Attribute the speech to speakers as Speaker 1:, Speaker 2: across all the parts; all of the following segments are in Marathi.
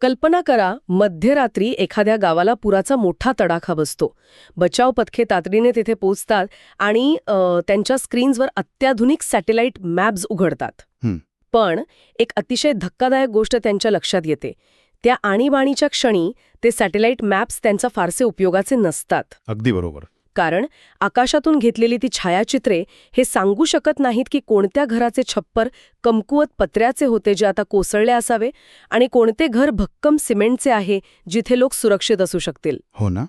Speaker 1: कल्पना करा, मध्यरात्री एखाद्या गावाला पुराचा मोठा तडाखा बसतो. बचाव पथके तातडीने तिथे पोहोचतात आणि त्यांच्या स्क्रीन्सवर अत्याधुनिक सॅटेलाइट मॅप्स उघडतात.
Speaker 2: हं.
Speaker 1: पण एक अतिशय धक्कादायक गोष्ट त्यांच्या लक्षात येते. त्या आणीबाणीच्या क्षणी ते सॅटेलाइट मॅप्स त्यांचा फारसे उपयोगाचे नसतात.
Speaker 2: अगदी बरोबर.
Speaker 1: कारण आकाशातून घेतलेली ती छायाचित्रे हे सांगू शकत नाहीत की कोणत्या घराचे छप्पर कमकुवत पत्र्याचे होते जे आता कोसळले असावे आणि कोणते घर भक्कम सिमेंटचे आहे जिथे लोक सुरक्षित असू शकतील.
Speaker 2: हो ना.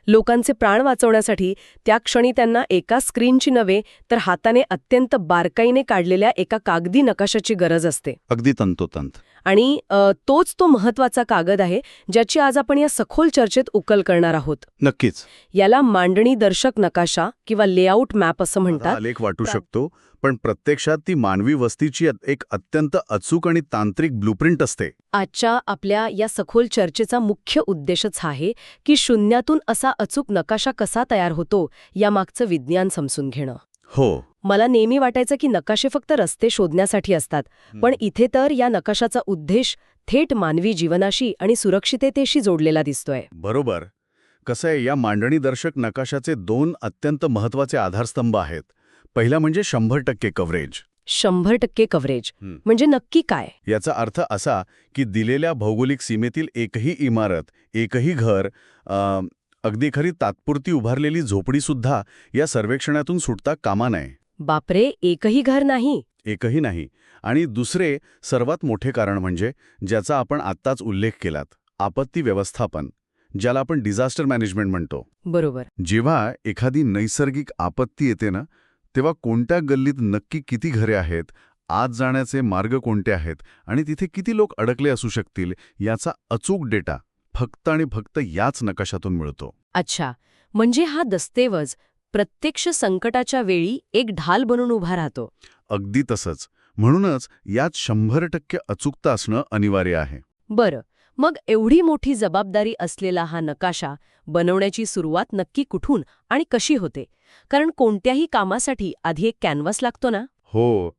Speaker 1: लोकांचे प्राण वाचवण्यासाठी त्या क्षणी त्यांना एका स्क्रीनची नव्हे तर हाताने अत्यंत बारकाईने काढलेल्या एका कागदी नकाशाची गरज असते.
Speaker 2: अगदी तंतोतंत.
Speaker 1: आणि तोच तो महत्वाचा कागद आहे ज्याची आज आपण या सखोल चर्चेत उकल करणार आहोत.
Speaker 2: नक्कीच.
Speaker 1: याला मांडणी दर्शक नकाशा किंवा लेआउट मॅप असं म्हणतात.
Speaker 2: आलेख वाटू शकतो, पण प्रत्यक्षात ती मानवी वस्तीची एक अत्यंत अचूक आणि तांत्रिक ब्लूप्रिंट असते.
Speaker 1: आजच्या आपल्या या सखोल चर्चेचा मुख्य उद्देशच हा आहे की शून्यातून असा अचूक नकाशा कसा तयार होतो यामागचं विज्ञान समजून घेणं.
Speaker 2: हो.
Speaker 1: मला नेहमी वाटायचं की नकाशे फक्त रस्ते शोधण्यासाठी असतात, पण इथे तर या नकाशाचा उद्देश थेट मानवी जीवनाशी आणि सुरक्षिततेशी जोडलेला दिसतोय.
Speaker 2: बरोबर. कसं आहे, या मांडणीदर्शक नकाशाचे 2 अत्यंत महत्वाचे आधारस्तंभ आहेत. पहिला म्हणजे 100% कव्हरेज.
Speaker 1: 100% कव्हरेज म्हणजे नक्की काय?
Speaker 2: याचा अर्थ असा की दिलेल्या भौगोलिक सीमेतील एकही इमारत, एकही घर, अगदी खरी तात्पुरती उभारलेली झोपडीसुद्धा या सर्वेक्षणातून सुटता कामा नये.
Speaker 1: बापरे, एकही घर नाही?
Speaker 2: एकही नाही. आणि दुसरे सर्वात मोठे कारण म्हणजे ज्याचा आपण आत्ताच उल्लेख केलात, आपत्ती व्यवस्थापन, ज्याला आपण डिझास्टर मॅनेजमेंट म्हणतो.
Speaker 1: बरोबर.
Speaker 2: जेव्हा एखादी नैसर्गिक आपत्ती येते ना, तेव्हा कोणत्या गल्लीत नक्की किती घरे आहेत, आत जाण्याचे मार्ग कोणते आहेत आणि तिथे किती लोक अडकले असू शकतील याचा अचूक डेटा फक्त आणि फक्त याच नकाशातून मिळतो.
Speaker 1: अच्छा, म्हणजे हा दस्तऐवज प्रत्यक्ष संकटाच्या वेळी एक ढाल बनून उभा राहतो.
Speaker 2: अगदी तसंच. म्हणूनच यात 100% अचूकता असणं अनिवार्य आहे.
Speaker 1: बरं, मग एवढी मोठी जबाबदारी असलेला हा नकाशा बनवण्याची सुरुवात नक्की कुठून आणि कशी होते? कारण कोणत्याही कामासाठी आधी एक कॅनव्हास लागतो ना?
Speaker 2: हो.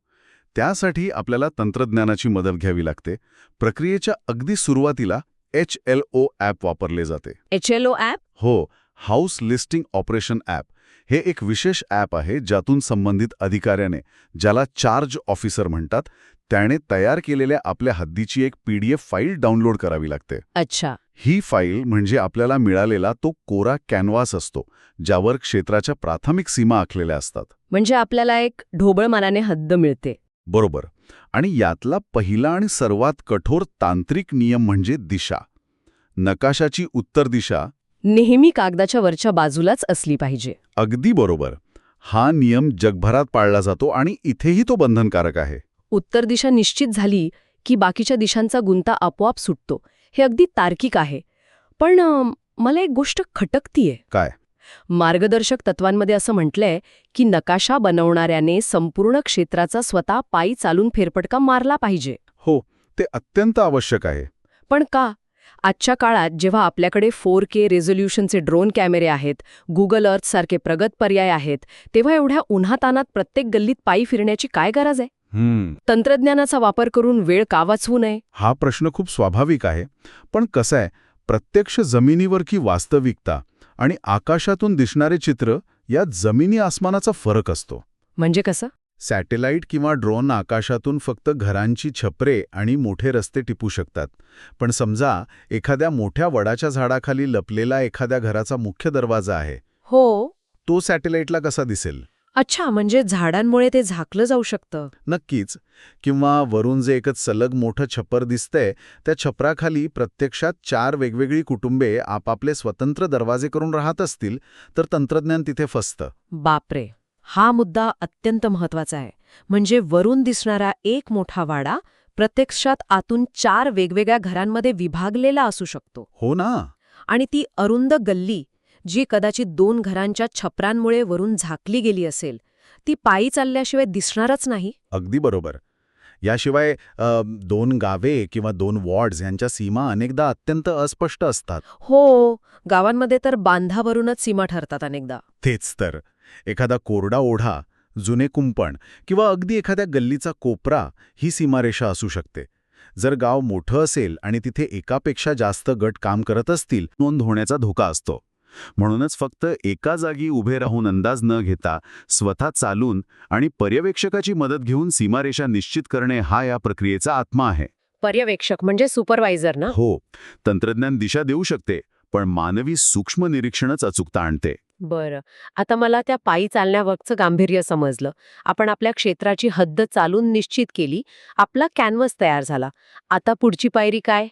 Speaker 2: त्यासाठी आपल्याला तंत्रज्ञानाची मदत घ्यावी लागते. प्रक्रियेच्या अगदी सुरुवातीला HLO ॲप वापरले जाते.
Speaker 1: HLO app?
Speaker 2: हो, हाऊस लिस्टिंग ऑपरेशन ॲप. हे एक विशेष ॲप आहे ज्यातून संबंधित अधिकाऱ्याने, ज्याला चार्ज ऑफिसर म्हणतात, त्याने तयार केलेल्या आपल्या हद्दीची एक PDF फाईल डाउनलोड करावी लागते.
Speaker 1: अच्छा.
Speaker 2: ही फाईल म्हणजे आपल्याला मिळालेला तो कोरा कॅनव्हास असतो, ज्यावर क्षेत्राच्या प्राथमिक सीमा आखलेल्या असतात.
Speaker 1: म्हणजे आपल्याला एक ढोबळमानाने हद्द मिळते.
Speaker 2: बरोबर. आणि यातला पहिला आणि सर्वात कठोर तांत्रिक नियम म्हणजे दिशा. नकाशाची उत्तर दिशा
Speaker 1: नेहमी कागदाच्या वरच्या बाजूलाच असली पाहिजे.
Speaker 2: अगदी बरोबर. हा नियम जगभरात पाळला जातो आणि इथेही तो बंधनकारक आहे.
Speaker 1: उत्तर दिशा निश्चित झाली की बाकीच्या दिशांचा गुंता आपोआप सुटतो. हे अगदी तार्किक आहे. पण मला एक गोष्ट खटकतीये.
Speaker 2: काय?
Speaker 1: मार्गदर्शक तत्वांमध्ये असं म्हटलंय की नकाशा बनवणाऱ्याने संपूर्ण क्षेत्राचा स्वतः पायी चालून फेरफटका मारला पाहिजे.
Speaker 2: हो, ते अत्यंत आवश्यक आहे.
Speaker 1: पण का? आजच्या काळात जेव्हा आपल्याकडे 4K रेझोल्यूशनचे ड्रोन कॅमेरे आहेत, गुगल अर्थ सारखे प्रगत पर्याय आहेत, तेव्हा एवढ्या उन्हातानात प्रत्येक गल्लीत पायी फिरण्याची काय गरज आहे? तंत्रज्ञानाचा वापर करून वेळ का वाचवू नये?
Speaker 2: हा प्रश्न खूप स्वाभाविक आहे. पण कसं आहे, प्रत्यक्ष जमिनीवर की वास्तविकता आणि आकाशातून दिसणारे चित्र यात जमिनी आसमानाचा फरक असतो.
Speaker 1: म्हणजे कसं?
Speaker 2: सॅटेलाइट किंवा ड्रोन आकाशातून फक्त घरांची छपरे आणि मोठे रस्ते टिपू शकतात. पण समजा एखाद्या मोठ्या वडाच्या झाडाखाली लपलेला एखाद्या घराचा मुख्य दरवाजा आहे.
Speaker 1: हो.
Speaker 2: तो सॅटेलाइटला कसा दिसेल?
Speaker 1: अच्छा, म्हणजे झाडांमुळे ते झाकलं जाऊ शकतं.
Speaker 2: नक्कीच. किंवा वरून जे एकच सलग मोठं छप्पर दिसतंय, त्या छपराखाली प्रत्यक्षात 4 वेगवेगळी कुटुंबे आपापले स्वतंत्र दरवाजे करून राहत असतील, तर तंत्रज्ञान तिथे फसतं.
Speaker 1: बापरे, हा मुद्दा अत्यंत महत्वाचा आहे. म्हणजे वरून दिसणारा एक मोठा वाडा प्रत्यक्षात आतून 4 वेगवेगळ्या घरांमध्ये विभागलेला असू शकतो.
Speaker 2: हो ना.
Speaker 1: आणि ती अरुंद गल्ली जी कदाचित 2 घरांच्या छपरांमुळे वरून झाकली गेली असेल, ती पायी चालल्याशिवाय दिसणारच नाही.
Speaker 2: अगदी बरोबर. याशिवाय 2 गावे किंवा 2 वॉर्ड्स यांच्या सीमा अनेकदा अत्यंत अस्पष्ट असतात.
Speaker 1: हो, गावांमध्ये तर बांधावरूनच सीमा ठरतात अनेकदा.
Speaker 2: तेच तर. एखादा कोरडा ओढा, जुने कुंपण किंवा अगदी एखाद्या गल्लीचा कोपरा ही सीमारेषा असू शकते. जर गाव मोठं असेल आणि तिथे एकापेक्षा जास्त गट काम करत असतील, नोंद होण्याचा धोका असतो. म्हणूनच फक्त एका जागी उभे राहून अंदाज न घेता स्वतः चालून आणि पर्यवेक्षकाची मदत घेऊन सीमारेषा निश्चित करणे हा या प्रक्रियेचा आत्मा आहे.
Speaker 1: पर्यवेक्षक म्हणजे सुपरवायझर ना?
Speaker 2: हो, तंत्रज्ञान दिशा देऊ शकते, पण मानवी सूक्ष्म निरीक्षणच अचूकता आणते.
Speaker 1: बरं. आता मला त्या पायी चालण्यावरचं गांभीर्य समजलं. आपण आपल्या क्षेत्राची हद्द चालून निश्चित केली, आपला कॅनव्हास तयार झाला. आता पुढची पायरी काय?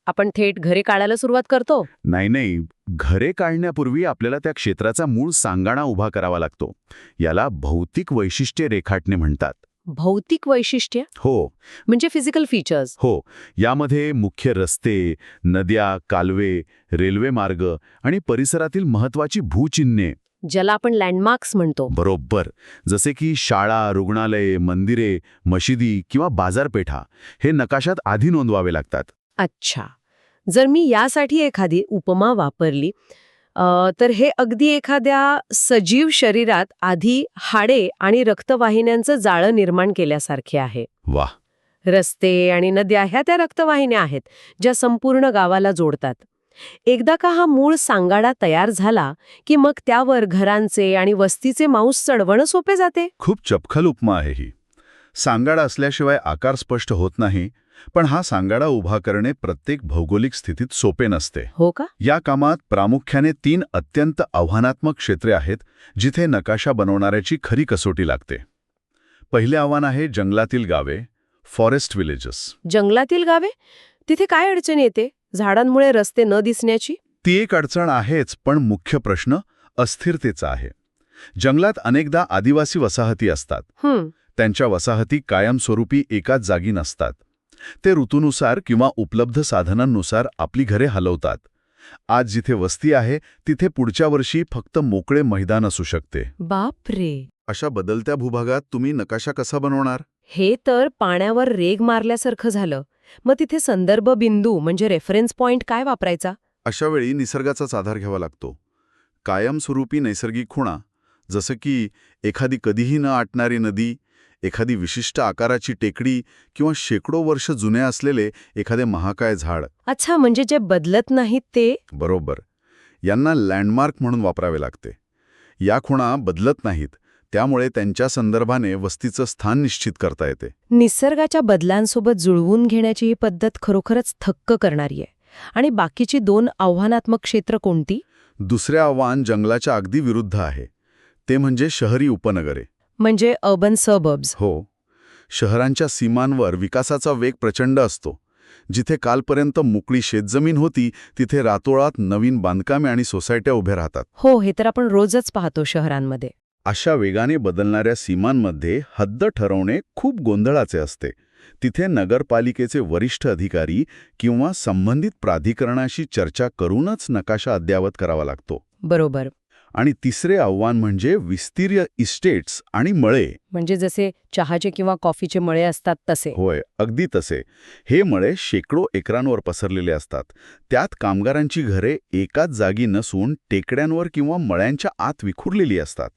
Speaker 1: आपण थेट घरे काढायला सुरुवात करतो?
Speaker 2: नाही, घरे काढण्यापूर्वी आपल्याला त्या क्षेत्राचा मूळ सांगाडा उभा करावा लागतो. याला भौतिक वैशिष्ट्ये रेखाटणे म्हणतात.
Speaker 1: भौतिक वैशिष्ट्य
Speaker 2: हो,
Speaker 1: म्हणजे फिजिकल फीचर्स?
Speaker 2: हो. यामध्ये मुख्य रस्ते, नद्या, कालवे, रेल्वे मार्ग आणि परिसरातील महत्वाची भूचिन्हे,
Speaker 1: ज्याला आपण लँडमार्क्स म्हणतो.
Speaker 2: बरोबर, जसे की शाळा, रुग्णालये, मंदिरे, मशिदी किंवा बाजारपेठा, हे नकाशात आधी नोंदवावे लागतात.
Speaker 1: अच्छा. जर मी यासाठी एखादी उपमा वापरली तर हे अगदी एखाद्या सजीव शरीरात आधी हाडे आणि रक्तवाहिन्यांचं जाळं निर्माण केल्यासारखे आहे.
Speaker 2: वाह.
Speaker 1: रस्ते आणि नद्या ह्या त्या रक्तवाहिन्या आहेत, ज्या संपूर्ण गावाला जोडतात. एकदा का हा मूळ सांगाडा तयार झाला की मग त्यावर घरांचे आणि वस्तीचे मांस चढवणं सोपे जाते.
Speaker 2: खूप चपखल उपमा आहे ही. सांगाडा असल्याशिवाय आकार स्पष्ट होत नाही, पण हा सांगाडा उभा करणे प्रत्येक भौगोलिक स्थितीत सोपे नसते.
Speaker 1: हो का?
Speaker 2: या कामात प्रामुख्याने 3 अत्यंत आव्हानात्मक क्षेत्रे आहेत, जिथे नकाशा बनवणाऱ्याची खरी कसोटी लागते. पहिले आव्हान आहे जंगलातील गावे, फॉरेस्ट विलेजेस.
Speaker 1: जंगलातील गावे? तिथे काय अडचण येते? झाडांमुळे रस्ते न दिसण्याची?
Speaker 2: ती एक अडचण आहेच, पण मुख्य प्रश्न अस्थिरतेचा आहे. जंगलात अनेकदा आदिवासी वसाहती असतात. त्यांच्या वसाहती कायमस्वरूपी एकाच जागी नसतात. ते ऋतूनुसार किंवा उपलब्ध साधनांनुसार आपली घरे हलवतात. आज जिथे वस्ती आहे तिथे पुढच्या वर्षी फक्त मोकळे मैदान असू शकते.
Speaker 1: बापरे.
Speaker 2: अशा बदलत्या भूभागात तुम्ही नकाशा कसा बनवणार?
Speaker 1: हे तर पाण्यावर रेग मारल्यासारखं झालं. मग तिथे संदर्भ बिंदू म्हणजे रेफरन्स पॉइंट काय वापरायचा?
Speaker 2: अशा वेळी निसर्गाचाच आधार घ्यावा लागतो. कायमस्वरूपी नैसर्गिक खुणा, जसं की एखादी कधीही न आटणारी नदी, एखादी विशिष्ट आकाराची टेकडी किंवा शेकडो वर्ष जुने असलेले एखादे महाकाय झाड.
Speaker 1: अच्छा, म्हणजे जे बदलत नाहीत ते?
Speaker 2: बरोबर. यांना लँडमार्क म्हणून वापरावे लागते. या खुणा बदलत नाहीत, त्यामुळे त्यांच्या संदर्भाने वस्तीचं स्थान निश्चित करता येते.
Speaker 1: निसर्गाच्या बदलांसोबत जुळवून घेण्याची ही पद्धत खरोखरच थक्क करणारी आहे. आणि बाकीची 2 आव्हानात्मक क्षेत्र कोणती?
Speaker 2: दुसरे आव्हान जंगलाच्या अगदी विरुद्ध आहे. ते म्हणजे शहरी उपनगरे.
Speaker 1: म्हणजे अर्बन सबर्ब्स.
Speaker 2: हो. शहरांच्या सीमांवर विकासाचा वेग प्रचंड असतो. जिथे कालपर्यंत मोकळी शेतजमीन होती, तिथे रातोरात नवीन बांधकामे आणि सोसायट्या उभ्या राहतात.
Speaker 1: हो, हे तर आपण रोजच पाहतो शहरांमध्ये.
Speaker 2: अशा वेगाने बदलणाऱ्या सीमांमध्ये हद्द ठरवणे खूप गोंधळाचे असते. तिथे नगरपालिकेचे वरिष्ठ अधिकारी किंवा संबंधित प्राधिकरणाशी चर्चा करूनच नकाशा अद्ययावत करावा लागतो.
Speaker 1: बरोबर.
Speaker 2: आणि तिसरे आव्हान म्हणजे विस्तीर्य इस्टेट्स आणि मळे.
Speaker 1: म्हणजे जसे चहाचे किंवा कॉफीचे मळे असतात तसे?
Speaker 2: होय, अगदी तसे. हे मळे शेकडो एकरांवर पसरलेले असतात. त्यात कामगारांची घरे एकाच जागी नसून टेकड्यांवर किंवा मळ्यांच्या आत विखुरलेली असतात.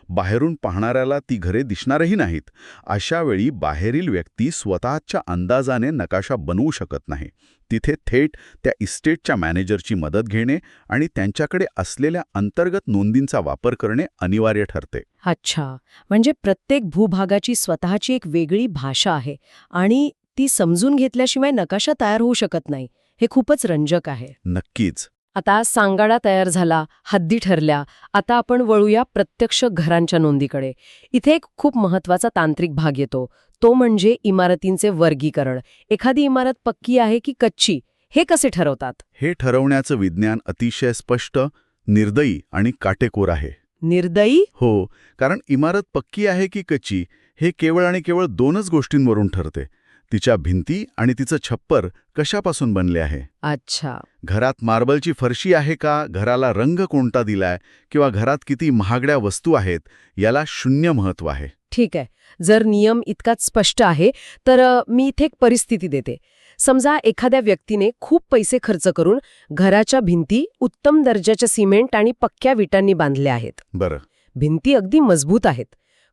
Speaker 2: बाहेरून पाहणाऱ्याला ती घरे दिसणारही नाहीत. अशा वेळी बाहेरील व्यक्ती स्वतःच्या अंदाजाने नकाशा बनवू शकत नाही. तिथे थेट त्या इस्टेटच्या मॅनेजरची मदत घेणे आणि त्यांच्याकडे असलेल्या अंतर्गत नोंदींचा वापर करणे अनिवार्य ठरते.
Speaker 1: अच्छा, म्हणजे प्रत्येक भूभागाची स्वतःची एक वेगळी भाषा आहे आणि ती समजून घेतल्याशिवाय नकाशा तयार होऊ शकत नाही. हे खूपच रंजक आहे.
Speaker 2: नक्कीच.
Speaker 1: आता सांगाडा तयार झाला, हद्दी ठरल्या. आता आपण वळूया प्रत्यक्ष घरांच्या नोंदीकडे. इथे एक खूप महत्वाचा तांत्रिक भाग येतो. तो म्हणजे इमारतींचे वर्गीकरण. एखादी इमारत पक्की आहे की कच्ची, हे कसे ठरवतात?
Speaker 2: हे ठरवण्याचं विज्ञान अतिशय स्पष्ट, निर्दयी आणि काटेकोर आहे.
Speaker 1: निर्दयी?
Speaker 2: हो, कारण इमारत पक्की आहे की कच्ची हे केवळ आणि केवळ 2च गोष्टींवरून ठरते. तिच्या भिंती आणि तिचं छप्पर कशापासून बनले आहे.
Speaker 1: अच्छा.
Speaker 2: घरात मार्बलची फरशी आहे का, घराला रंग कोणता दिलाय, किंवा घरात किती महागड्या वस्तू आहेत, याला 0 महत्त्व आहे.
Speaker 1: ठीक आहे. जर नियम इतकाच स्पष्ट आहे तर मी इथे एक परिस्थिती देते. समजा एखाद्या व्यक्तीने खूप पैसे खर्च करून घराच्या भिंती उत्तम दर्जाच्या सिमेंट आणि पक्क्या विटांनी बांधल्या आहेत.
Speaker 2: बरं.
Speaker 1: भिंती अगदी मजबूत आहेत,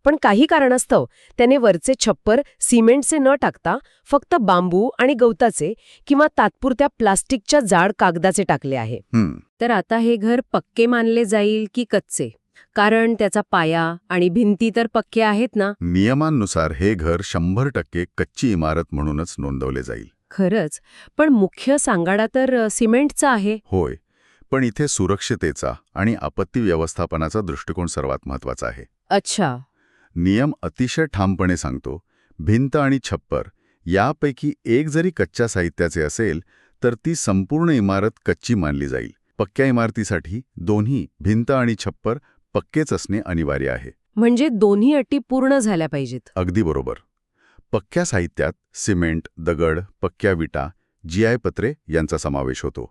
Speaker 1: पण काही कारणास्तव त्याने वरचे छप्पर सिमेंटचे न टाकता फक्त बांबू आणि गवताचे किंवा तात्पुरत्या प्लास्टिकच्या जाड कागदाचे टाकले आहे. तर आता हे घर पक्के मानले जाईल की कच्चे? कारण त्याचा पाया आणि भिंती तर पक्के आहेत ना.
Speaker 2: नियमांनुसार हे घर 100% कच्ची इमारत म्हणूनच नोंदवले जाईल.
Speaker 1: खरंच, पण मुख्य सांगाडा तर सिमेंटचा आहे.
Speaker 2: होय, पण इथे सुरक्षितेचा आणि आपत्ती व्यवस्थापनाचा दृष्टिकोन सर्वात महत्वाचा आहे.
Speaker 1: अच्छा.
Speaker 2: नियम अतिशय ठामपणे सांगतो, भिंत आणि छप्पर यापैकी एक जरी कच्च्या साहित्याचे असेल तर ती संपूर्ण इमारत कच्ची मानली जाईल. पक्क्या इमारतीसाठी दोन्ही भिंत आणि छप्पर पक्केच असणे अनिवार्य आहे.
Speaker 1: म्हणजे दोन्ही अटी पूर्ण झाल्या पाहिजेत.
Speaker 2: अगदी बरोबर. पक्क्या साहित्यात सिमेंट, दगड, पक्क्या विटा, GI पत्रे यांचा समावेश होतो.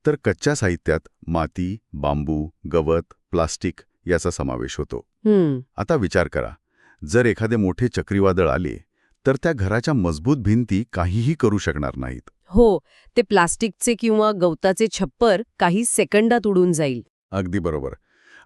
Speaker 2: तर कच्च्या साहित्यात माती, बांबू, गवत, प्लास्टिक याचा समावेश होतो. आता विचार करा, जर एखादे मोठे चक्रीवादळ आले तर त्या घराच्या मजबूत भिंती काहीही करू शकणार नाहीत.
Speaker 1: हो, ते प्लास्टिकचे किंवा गवताचे छप्पर काही सेकंदात उडून जाईल.
Speaker 2: अगदी बरोबर.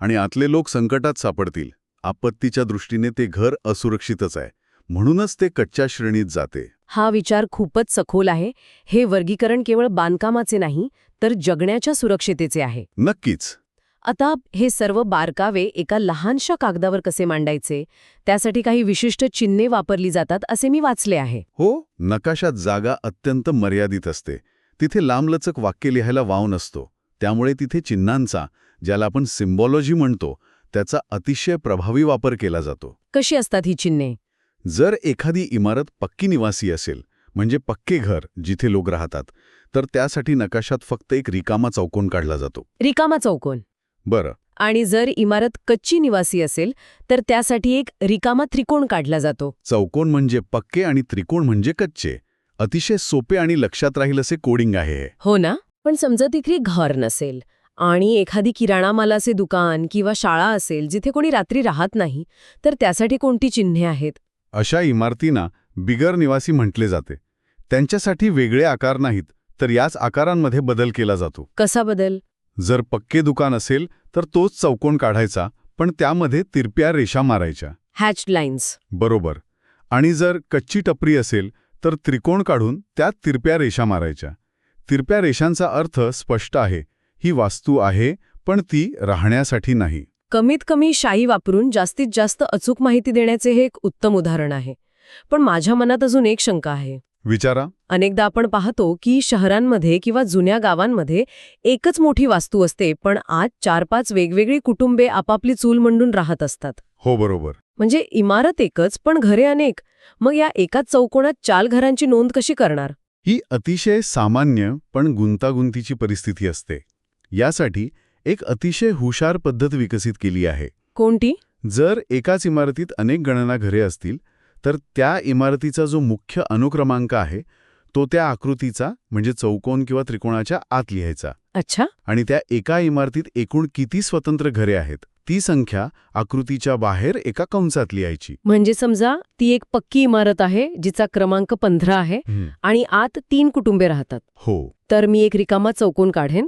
Speaker 2: आणि आतले लोक संकटात सापडतील. आपत्तीच्या दृष्टीने ते घर असुरक्षितच आहे, म्हणूनच ते कच्च्या श्रेणीत जाते.
Speaker 1: हा विचार खूपच सखोल आहे. हे वर्गीकरण केवळ बांधकामाचे नाही तर जगण्याच्या सुरक्षितेचे आहे.
Speaker 2: नक्कीच.
Speaker 1: आता हे सर्व बारकावे एका लहानशा कागदावर कसे मांडायचे, त्यासाठी काही विशिष्ट चिन्हे वापरली जातात असे मी वाचले आहे.
Speaker 2: हो, नकाशात जागा अत्यंत मर्यादित असते. तिथे लांबलचक वाक्य लिहायला वाव नसतो. त्यामुळे तिथे चिन्हांचा, ज्याला आपण सिम्बॉलॉजी म्हणतो, त्याचा अतिशय प्रभावी वापर केला जातो.
Speaker 1: कशी असतात ही चिन्हे?
Speaker 2: जर एखादी इमारत पक्की निवासी असेल, म्हणजे पक्के घर जिथे लोक राहतात, तर त्यासाठी नकाशात फक्त एक रिकामा चौकोन काढला जातो.
Speaker 1: रिकामा चौकोन.
Speaker 2: बरं.
Speaker 1: आणि जर इमारत कच्ची निवासी असेल तर त्यासाठी एक रिकामा त्रिकोण काढला जातो.
Speaker 2: चौकोन म्हणजे पक्के आणि त्रिकोण म्हणजे कच्चे. अतिशय सोपे आणि लक्षात राहील असे कोडिंग आहे हे.
Speaker 1: हो ना. पण समजा तिथे घर नसेल आणि एखादी किराणा मालाचे दुकान किंवा शाळा असेल जिथे कोणी रात्री राहत नाही, तर त्यासाठी कोणती चिन्हे आहेत?
Speaker 2: अशा इमारतींना बिगर निवासी म्हटले जाते. त्यांच्यासाठी वेगळे आकार नाहीत, तर याच आकारांमध्ये बदल केला जातो.
Speaker 1: कसा बदल?
Speaker 2: जर पक्के दुकान असेल तर तोच चौकोन काढायचा, पण त्यामध्ये तिरप्या रेषा मारायच्या.
Speaker 1: हॅच्ड लाईन्स.
Speaker 2: बरोबर. आणि जर कच्ची टपरी असेल तर त्रिकोण काढून त्यात तिरप्या रेषा मारायच्या. तिरप्या रेषांचा अर्थ स्पष्ट आहे, ही वास्तू आहे, पण ती राहण्यासाठी नाही.
Speaker 1: कमीत कमी शाई वापरून जास्तीत जास्त अचूक माहिती देण्याचे हे एक उत्तम उदाहरण आहे. पण माझ्या मनात अजून एक शंका आहे.
Speaker 2: विचारा.
Speaker 1: अनेकदा आपण पाहतो की शहरांमध्ये किंवा जुन्या गावांमध्ये एकच मोठी वास्तू असते, पण आत 4-5 वेगवेगळी कुटुंबे आपापली चूल मांडून राहत असतात.
Speaker 2: हो, बरोबर.
Speaker 1: म्हणजे इमारत एकच पण घरे अनेक. मग या एकाच चौकोनात 4 घरांची नोंद कशी करणार?
Speaker 2: ही अतिशय सामान्य पण गुंतागुंतीची परिस्थिती असते. यासाठी एक अतिशय हुशार पद्धत विकसित केली आहे.
Speaker 1: कोणती?
Speaker 2: जर एकाच इमारतीत अनेक गणना घरे असतील तर त्या इमारतीचा जो मुख्य अनुक्रमांक आहे तो त्या आकृतीचा म्हणजे चौकोन किंवा त्रिकोणाच्या आत लिहायचा.
Speaker 1: अच्छा.
Speaker 2: आणि त्या एका इमारतीत एकूण किती स्वतंत्र घरे आहेत ती संख्या आकृतीच्या बाहेर एका कंसात लिहायची.
Speaker 1: म्हणजे समजा ती एक पक्की इमारत आहे जिचा क्रमांक 15 आहे आणि आत 3 कुटुंबे राहतात.
Speaker 2: हो.
Speaker 1: तर मी एक रिकामा चौकोन काढेन,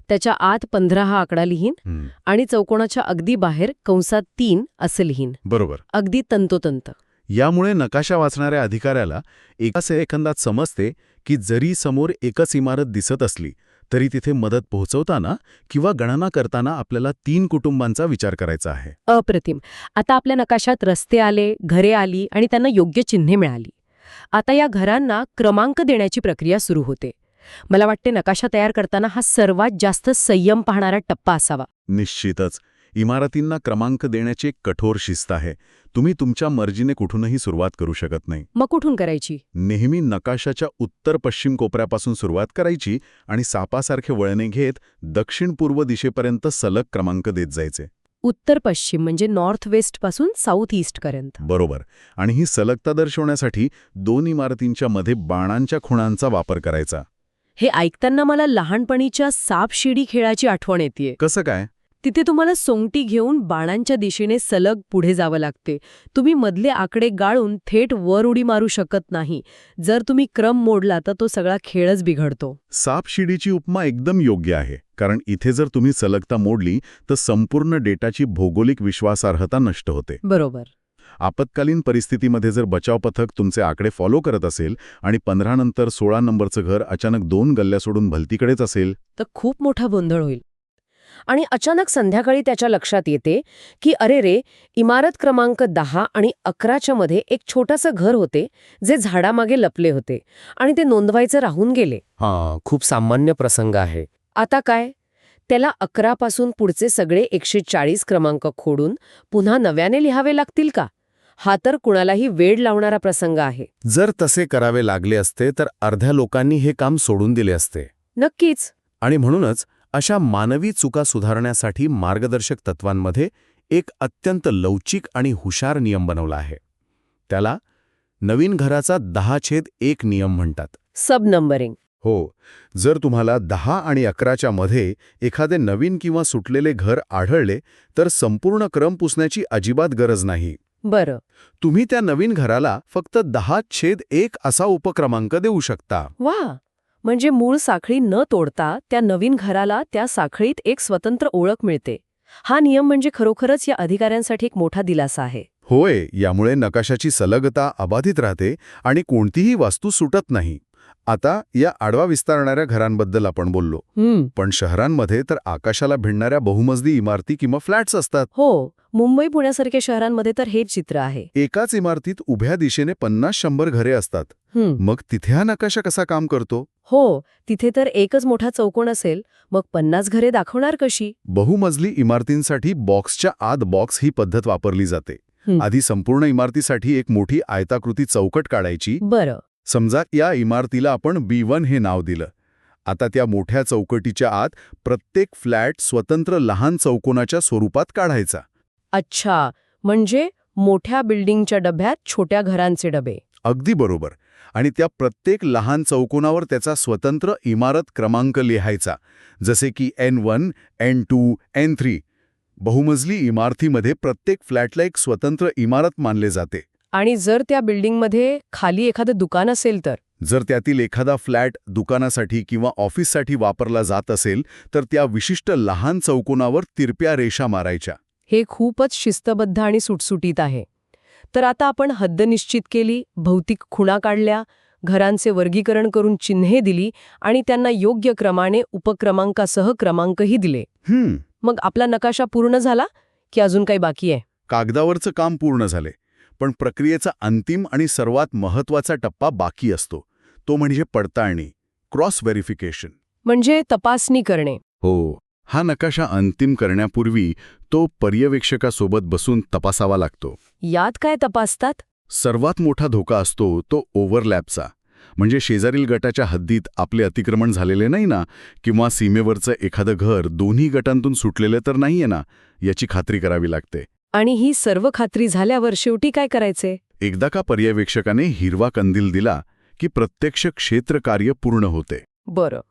Speaker 1: त्याच्या आत 15 हा आकडा लिहीन आणि चौकोनाच्या अगदी बाहेर कंसात 3 असं लिहीन.
Speaker 2: बरोबर.
Speaker 1: अगदी तंतोतंत.
Speaker 2: यामुळे नकाशा वाचणाऱ्या अधिकाऱ्याला एका सेकंदात समजते की जरी समोर एकच इमारत दिसत असली तरी तिथे मदत पोहोचवताना किंवा गणना करताना आपल्याला 3 कुटुंबांचा विचार करायचा आहे.
Speaker 1: अप्रतिम. आता आपल्या नकाशात रस्ते आले, घरे आली आणि त्यांना योग्य चिन्हे मिळाली. आता या घरांना क्रमांक देण्याची प्रक्रिया सुरू होते. मला वाटते नकाशा तयार करताना हा सर्वात जास्त संयम पाहणारा टप्पा असावा.
Speaker 2: निश्चितच. इमारतींना क्रमांक देण्याची एक कठोर शिस्त आहे. तुम्ही तुमच्या मर्जीने कुठूनही सुरुवात करू शकत नाही.
Speaker 1: मग कुठून करायची?
Speaker 2: नेहमी नकाशाच्या उत्तर-पश्चिम कोपऱ्यापासून सुरुवात करायची आणि सापासारखे वळणे घेत दक्षिण-पूर्व दिशेपर्यंत सलग क्रमांक देत जायचे.
Speaker 1: उत्तर-पश्चिम म्हणजे नॉर्थ वेस्ट पासून साऊथ ईस्टपर्यंत.
Speaker 2: बरोबर. आणि ही सलगता दर्शवण्यासाठी 2 इमारतींच्या मध्ये बाणांच्या खुणांचा वापर करायचा.
Speaker 1: हे ऐकताना मला लहानपणीच्या सापशिडी खेळाची आठवण येते.
Speaker 2: कसं काय?
Speaker 1: तिथे तुम्हाला सोंगटी घेऊन बाणांच्या दिशेने सलग पुढे जावं लागते. तुम्ही मधले आकडे गाळून थेट वर उडी मारू शकत नाही. जर तुम्ही क्रम मोडला तर तो सगळा खेळच बिघडतो.
Speaker 2: सापशिडीची उपमा एकदम योग्य आहे, कारण इथे जर तुम्ही सलगता मोडली तर संपूर्ण डेटाची भौगोलिक विश्वासार्हता नष्ट होते.
Speaker 1: बरोबर.
Speaker 2: आपत्कालीन परिस्थितीमध्ये जर बचाव पथक तुमचे आकडे फॉलो करत असेल आणि 15 नंतर 16 नंबरचं घर अचानक 2 गल्ल्या सोडून भलतीकडेच असेल,
Speaker 1: तर खूप मोठा गोंधळ होईल. आणि अचानक संध्याकाळी त्याच्या लक्षात येते की अरे रे, इमारत क्रमांक 10 आणि 11च्या मध्ये एक छोटंसं घर होते जे झाडामागे लपले होते आणि ते नोंदवायचं राहून गेले.
Speaker 3: खूप सामान्य प्रसंग आहे.
Speaker 1: आता काय? त्याला 11 पासून पुढचे सगळे 140 क्रमांक खोडून पुन्हा नव्याने लिहावे लागतील का? हा तर कुणालाही वेड लावणारा प्रसंग आहे.
Speaker 3: जर तसे करावे लागले असते तर अर्ध्या लोकांनी हे काम सोडून दिले असते.
Speaker 1: नक्कीच.
Speaker 3: आणि म्हणूनच अशा मानवी चुका सुधारण्यासाठी मार्गदर्शक तत्वांमध्ये एक अत्यंत लवचिक आणि हुशार नियम बनवला आहे. त्याला नवीन घराचा 10/1 नियम म्हणतात.
Speaker 1: सब नंबरिंग.
Speaker 2: हो, जर तुम्हाला 10 आणि 11च्या मध्ये एखादे नवीन किंवा सुटलेले घर आढळले तर संपूर्ण क्रम पुसण्याची अजिबात गरज नाही.
Speaker 1: बरं.
Speaker 2: तुम्ही त्या नवीन घराला फक्त 10/1 असा उपक्रमांक देऊ शकता.
Speaker 1: वा. म्हणजे मूळ साखळी न तोडता त्या नवीन घराला त्या साखळीत एक स्वतंत्र ओळख मिळते. हा नियम म्हणजे खरोखरच या अधिकाऱ्यांसाठी एक मोठा दिलासा आहे.
Speaker 2: होय, यामुळे नकाशाची सलगता अबाधित राहते आणि कोणतीही वास्तू सुटत नाही. आता या आडवा विस्तारणाऱ्या घरांबद्दल आपण बोललो, पण शहरांमध्ये तर आकाशाला भिडणाऱ्या बहुमजली इमारती किंवा फ्लॅट्स असतात.
Speaker 1: हो, मुंबई पुण्यासारख्या शहरांमध्ये तर हेच चित्र आहे.
Speaker 2: एकाच इमारतीत उभ्या दिशेने 50-100 घरे असतात. मग तिथे हा नकाशा कसा काम करतो?
Speaker 1: हो, तिथे तर एकच मोठा चौकोन असेल, मग 50 घरे दाखवणार कशी?
Speaker 2: बहुमजली इमारतींसाठी बॉक्सच्या आत बॉक्स ही पद्धत वापरली जाते. आधी संपूर्ण इमारतीसाठी एक मोठी आयताकृती चौकट काढायची.
Speaker 1: बरं.
Speaker 2: समजा या इमारतीला आपण B1 हे नाव दिलं. आता त्या मोठ्या चौकटीच्या आत प्रत्येक फ्लॅट स्वतंत्र लहान चौकोनाच्या स्वरूपात काढायचा.
Speaker 1: अच्छा, म्हणजे मोठ्या बिल्डिंगच्या डब्यात छोट्या घरांचे डबे.
Speaker 2: अगदी बरोबर. आणि त्या प्रत्येक लहान चौकोनावर त्याचा स्वतंत्र इमारत क्रमांक लिहायचा, जसे की N1, N2, N3. बहुमजली इमारतीमध्ये प्रत्येक फ्लॅटला एक स्वतंत्र इमारत मानले जाते.
Speaker 1: आणि जर त्या बिल्डिंगमध्ये खाली एखादं दुकान असेल तर?
Speaker 2: जर त्यातील एखादा फ्लॅट दुकानासाठी किंवा ऑफिससाठी वापरला जात असेल तर त्या विशिष्ट लहान चौकोनावर तिरप्या रेषा मारायच्या.
Speaker 1: हे खूपच शिस्तबद्ध आणि सुटसुटीत आहे. तर आता आपण हद्द निश्चित केली, भौतिक खुणा काढल्या, घरांचे वर्गीकरण करून चिन्हे दिली आणि त्यांना योग्य क्रमाने उपक्रमांकासह क्रमांकही दिले. मग आपला नकाशा पूर्ण झाला की अजून काही बाकी आहे?
Speaker 2: कागदावरचं काम पूर्ण झाले, पण प्रक्रियेचा अंतिम आणि सर्वात महत्त्वाचा टप्पा बाकी असतो. तो म्हणजे पडताळणी, क्रॉस व्हेरिफिकेशन.
Speaker 1: म्हणजे तपासणी करणे.
Speaker 2: हो, हा नकाशा अंतिम करण्यापूर्वी तो पर्यवेक्षकासोबत बसून तपासावा लागतो.
Speaker 1: यात काय तपासतात?
Speaker 2: सर्वात मोठा धोका असतो तो ओव्हरलॅपचा. म्हणजे शेजारील गटाच्या हद्दीत आपले अतिक्रमण झालेले नाही ना, किंवा सीमेवरचं एखादं घर दोन्ही गटांतून सुटलेलं तर नाहीये ना, याची खात्री करावी लागते.
Speaker 1: आणि ही सर्व खात्री झाल्यावर शेवटी काय करायचे?
Speaker 2: एकदा का पर्यवेक्षकाने हिरवा कंदील दिला की प्रत्यक्ष क्षेत्रकार्य पूर्ण होते.
Speaker 1: बरं.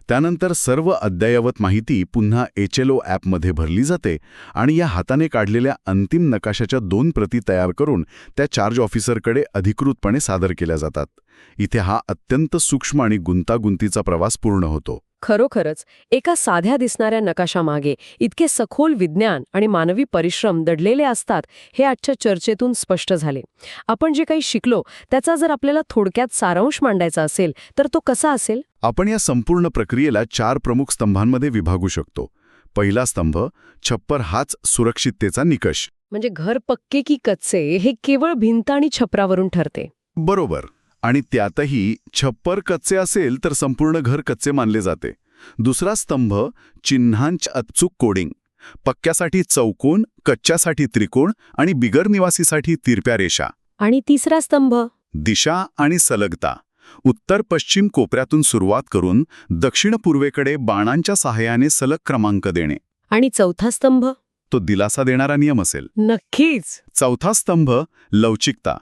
Speaker 2: त्यानंतर सर्व अद्ययावत माहिती पुन्हा HLO ॲपमध्ये भरली जाते आणि या हाताने काढलेल्या अंतिम नकाशाच्या 2 प्रती तयार करून त्या चार्ज ऑफिसरकडे अधिकृतपणे सादर केल्या जातात. इथे हा अत्यंत सूक्ष्म आणि गुंतागुंतीचा प्रवास पूर्ण होतो.
Speaker 1: खरोखरच एका साध्या दिसणाऱ्या नकाशामागे इतके सखोल विज्ञान आणि मानवी परिश्रम दडलेले असतात, हे आजच्या चर्चेतून स्पष्ट झाले. आपण जे काही शिकलो त्याचा जर आपल्याला थोडक्यात सारांश मांडायचा असेल तर तो कसा असेल?
Speaker 2: आपण या संपूर्ण प्रक्रियेला 4 प्रमुख स्तंभांमध्ये विभागू शकतो. पहिला स्तंभ, छप्पर हाच सुरक्षिततेचा निकष.
Speaker 1: म्हणजे घर पक्के की कच्चे हे केवळ भिंत आणि छपरावरून ठरते.
Speaker 2: बरोबर. आणि त्यातही छप्पर कच्चे असेल तर संपूर्ण घर कच्चे मानले जाते. दुसरा स्तंभ, चिन्हांचे अचूक कोडिंग. पक्क्यासाठी चौकोन, कच्च्यासाठी त्रिकोण आणि बिगर निवासीसाठी तिरप्या रेषा.
Speaker 1: आणि तिसरा स्तंभ,
Speaker 2: दिशा आणि सलगता. उत्तर पश्चिम कोपऱ्यातून सुरुवात करून दक्षिण पूर्वेकडे बाणांच्या सहाय्याने सलग क्रमांक देणे.
Speaker 1: आणि चौथा स्तंभ,
Speaker 2: तो दिलासा देणारा नियम असेल.
Speaker 1: नक्कीच.
Speaker 2: चौथा स्तंभ, लवचिकता.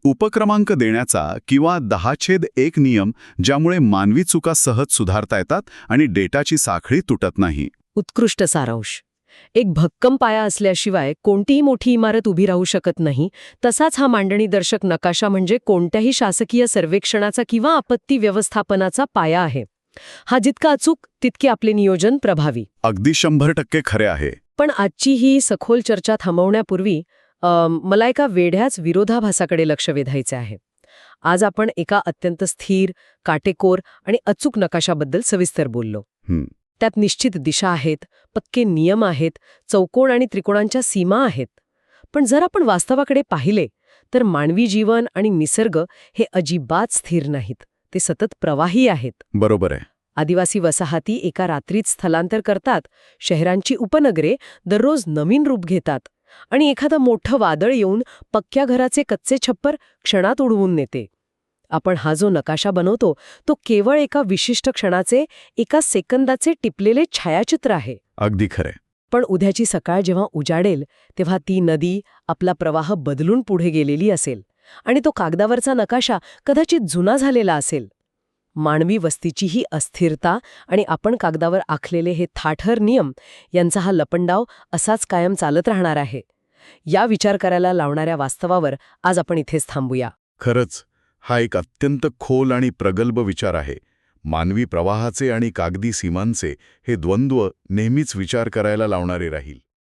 Speaker 2: उपक्रमांक देण्याचा किंवा 10/1 नियम, ज्यामुळे मानवी चुका सहज सुधारता येतात आणि डेटाची साखळी तुटत नाही.
Speaker 1: उत्कृष्ट सारांश. एक भक्कम पाया असल्याशिवाय कोणतीही मोठी इमारत उभी राहू शकत नाही. तसाच हा मांडणीदर्शक नकाशा म्हणजे कोणत्याही शासकीय सर्वेक्षणाचा किंवा आपत्ती व्यवस्थापनाचा पाया आहे. हा जितका अचूक तितके आपले नियोजन प्रभावी.
Speaker 2: अगदी 100% खरे आहे.
Speaker 1: पण आजची ही सखोल चर्चा थांबवण्यापूर्वी मला एका वेढ्याच विरोधाभासाकडे लक्ष वेधायचे आहे. आज आपण एका अत्यंत स्थिर, काटेकोर आणि अचूक नकाशाबद्दल सविस्तर बोललो.
Speaker 2: हं,
Speaker 1: त्यात निश्चित दिशा आहेत, पक्के नियम आहेत, चौकोन आणि त्रिकोणांच्या सीमा आहेत. पण जर आपण वास्तवाकडे पाहिले तर मानवी जीवन आणि निसर्ग हे अजिबात स्थिर नाहीत. ते सतत प्रवाही आहेत.
Speaker 2: बरोबर आहे.
Speaker 1: आदिवासी वसाहती एका रात्रीत स्थलांतर करतात, शहरांची उपनगरे दररोज नवीन रूप घेतात आणि एखादं मोठं वादळ येऊन पक्क्या घराचे कच्चे छप्पर क्षणात उडवून नेते. आपण हा जो नकाशा बनवतो तो केवळ एका विशिष्ट क्षणाचे, एका सेकंदाचे टिपलेले छायाचित्र आहे.
Speaker 2: अगदी खरंय.
Speaker 1: पण उद्याची सकाळ जेव्हा उजाडेल तेव्हा ती नदी आपला प्रवाह बदलून पुढे गेलेली असेल आणि तो कागदावरचा नकाशा कदाचित जुना झालेला असेल. मानवी वस्तीची ही अस्थिरता आणि आपण कागदावर आखलेले हे थाठर नियम यांचा हा लपंडाव असाच कायम चालत राहणार आहे. या विचार करायला लावणाऱ्या वास्तवावर आज आपण इथेच थांबूया.
Speaker 2: खरंच, हा एक अत्यंत खोल आणि प्रगल्भ विचार आहे. मानवी प्रवाहाचे आणि कागदी सीमांचे हे द्वंद्व नेहमीच विचार करायला लावणारे राहील.